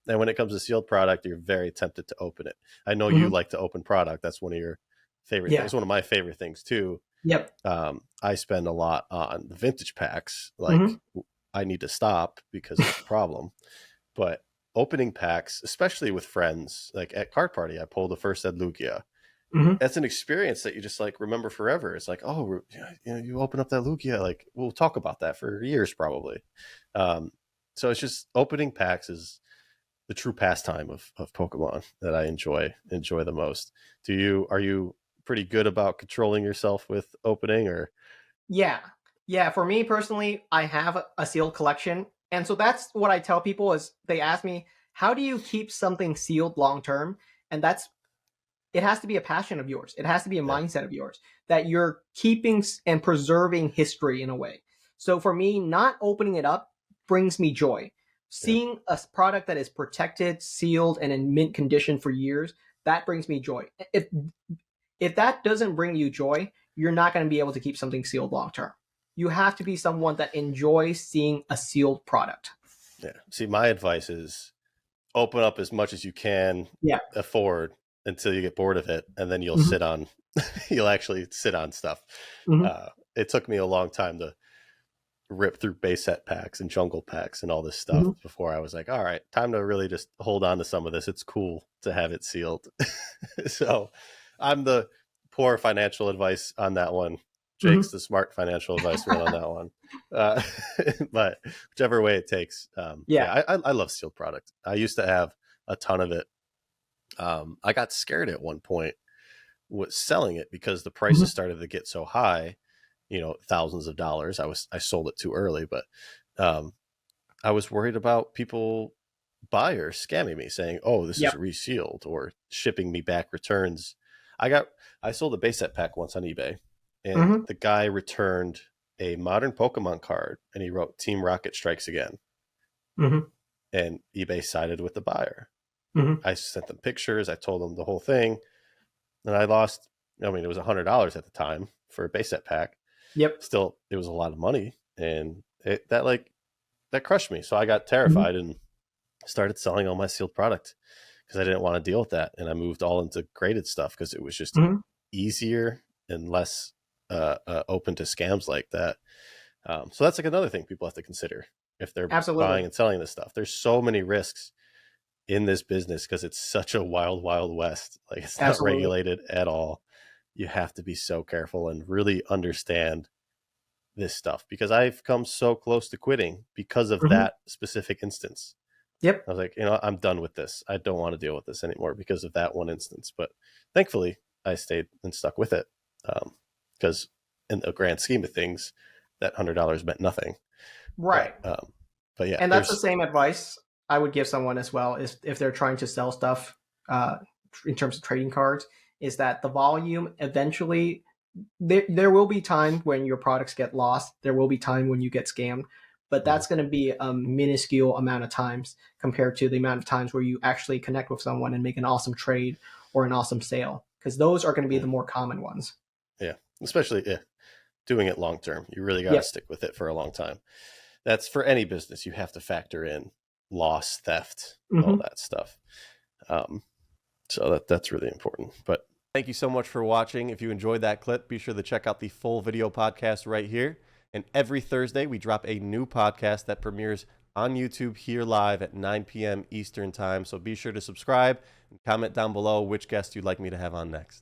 And when it comes to sealed product, you're very tempted to open it. I know you like to open product. That's one of your favorite things. One of my favorite things too. Yep. I spend a lot on the vintage packs. Like I need to stop because it's a problem. But opening packs, especially with friends, like at Card Party, I pulled the first Ed Lugia. That's an experience that you just like remember forever. It's like, oh, you open up that Lugia, like we'll talk about that for years probably. So it's just opening packs is the true pastime of Pokemon that I enjoy the most. Are you pretty good about controlling yourself with opening, or? Yeah. For me personally, I have a sealed collection. And so that's what I tell people is they ask me, how do you keep something sealed long term? And it has to be a passion of yours. It has to be a mindset of yours that you're keeping and preserving history in a way. So for me, not opening it up brings me joy. Seeing a product that is protected, sealed, and in mint condition for years, that brings me joy. If that doesn't bring you joy, you're not going to be able to keep something sealed long term. You have to be someone that enjoys seeing a sealed product. Yeah. See, my advice is open up as much as you can afford until you get bored of it, and then you'll you'll actually sit on stuff. It took me a long time to rip through base set packs and jungle packs and all this stuff before I was like, all right, time to really just hold on to some of this. It's cool to have it sealed. So I'm the poor financial advice on that one. Jake's the smart financial advice one on that one. But whichever way it takes. I love sealed product. I used to have a ton of it. I got scared at one point with selling it because the prices started to get so high, thousands of dollars. I sold it too early, but I was worried about buyers scamming me saying, oh, this is resealed, or shipping me back returns. I sold a base set pack once on eBay, and the guy returned a modern Pokemon card, and he wrote Team Rocket strikes again. And eBay sided with the buyer. I sent them pictures. I told them the whole thing, and I lost. I mean, it was $100 at the time for a base set pack. Still, it was a lot of money, and that crushed me. So I got terrified and started selling all my sealed product because I didn't want to deal with that. And I moved all into graded stuff because it was just easier and less open to scams like that. So that's like another thing people have to consider if they're buying and selling this stuff. There's so many risks in this business because it's such a wild, wild west. Like it's not regulated at all. You have to be so careful and really understand this stuff, because I've come so close to quitting because of that specific instance. I was like, I'm done with this. I don't want to deal with this anymore because of that one instance. But thankfully I stayed and stuck with it. Because in the grand scheme of things, that $100 meant nothing. Right. But yeah. And that's the same advice I would give someone as well, is if they're trying to sell stuff in terms of trading cards, is that the volume eventually, there will be time when your products get lost. There will be time when you get scammed, but that's going to be a minuscule amount of times compared to the amount of times where you actually connect with someone and make an awesome trade or an awesome sale, because those are going to be the more common ones. Yeah, especially doing it long term. You really got to stick with it for a long time. That's for any business. You have to factor in loss, theft, all that stuff. So that's really important. But thank you so much for watching. If you enjoyed that clip, be sure to check out the full video podcast right here. And every Thursday, we drop a new podcast that premieres on YouTube here live at 9 p.m. Eastern time. So be sure to subscribe and comment down below which guest you'd like me to have on next.